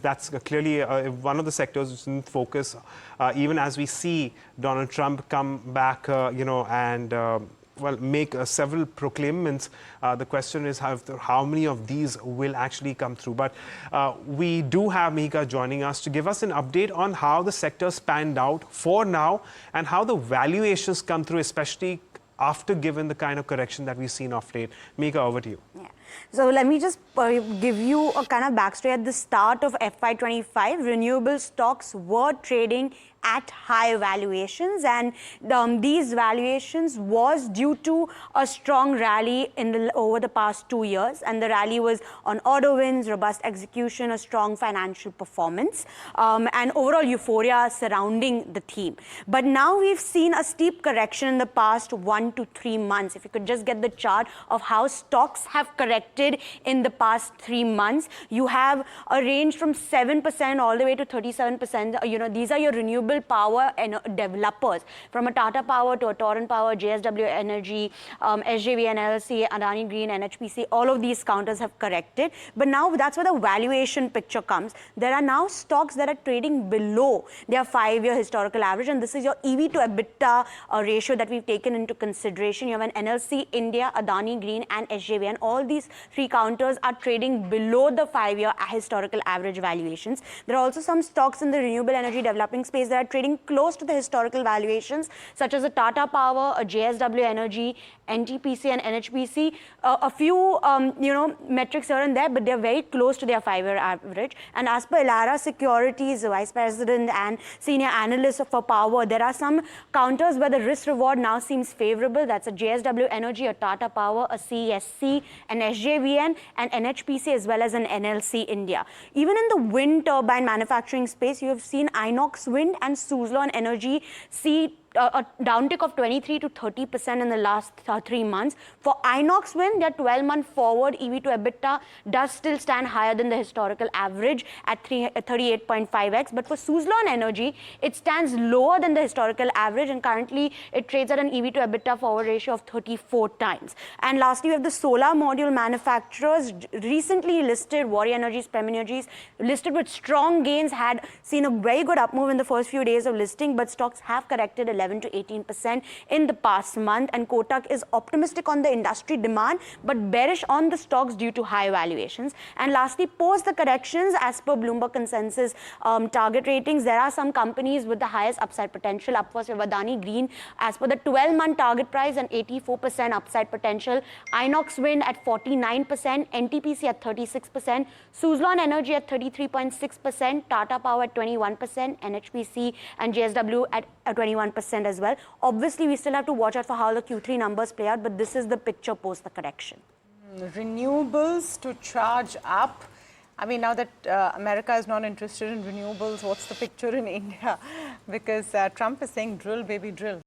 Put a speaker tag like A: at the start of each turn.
A: That's clearly one of the sectors which is in focus, even as we see Donald Trump come back, and well, make several proclaimments. The question is how many of these will actually come through. But we do have Mihika joining us to give us an update on how the sector panned out for now and how the valuations come through, especially after given the kind of correction that we've seen of late. Mihika, over to you.
B: Yeah. So let me just give you a kind of backstory. At the start of FY25, renewable stocks were trading at high valuations, and these valuations was due to a strong rally over the past 2 years, and the rally was on order wins, robust execution, a strong financial performance, and overall euphoria surrounding the theme. But now we've seen a steep correction in the past 1 to 3 months. If you could just get the chart of how stocks have corrected in the past 3 months, you have a range from 7% all the way to 37%. These are your renewable power and developers, from a Tata Power to a Torrent Power, JSW Energy, SJVN, NLC, Adani Green, NTPC. All of these counters have corrected. But now that's where the valuation picture comes. There are now stocks that are trading below their 5-year historical average, and this is your EV to EBITDA ratio that we've taken into consideration. You have an NLC India, Adani Green, and SJVN. All these 3 counters are trading below the 5-year historical average valuations. There are also some stocks in the renewable energy developing space that are trading close to the historical valuations, such as a Tata Power, a JSW Energy, NTPC, and NHPC. A few, metrics here and there, but they're very close to their 5-year average. And as per Elara Securities, Vice President and Senior Analyst for Power, there are some counters where the risk-reward now seems favorable. That's a JSW Energy, a Tata Power, a CSC, an SJVN, and NHPC, as well as an NLC India. Even in the wind turbine manufacturing space, you have seen Inox Wind and Suzlon Energy see a downtick of 23 to 30% in the last 3 months. For Inox Wind, their 12-month forward EV to EBITDA does still stand higher than the historical average at 38.5x. But for Suzlon Energy, it stands lower than the historical average, and currently it trades at an EV to EBITDA forward ratio of 34 times. And lastly, we have the solar module manufacturers. Recently listed Waaree Energies, Premiergies, listed with strong gains, had seen a very good up move in the first few days of listing, but stocks have corrected 11 to 18% in the past month, and Kotak is optimistic on the industry demand but bearish on the stocks due to high valuations. And lastly, post the corrections, as per Bloomberg consensus target ratings, there are some companies with the highest upside potential. Up first, we have Adani Green, as per the 12-month target price, and 84% upside potential. Inox Wind at 49%, NTPC at 36%, Suzlon Energy at 33.6%, Tata Power at 21%, NHPC and JSW at 21% as well. Obviously, we still have to watch out for how the Q3 numbers play out, but this is the picture post the correction.
C: Renewables to charge up. I mean, now that America is not interested in renewables, what's the picture in India? Because Trump is saying drill, baby, drill.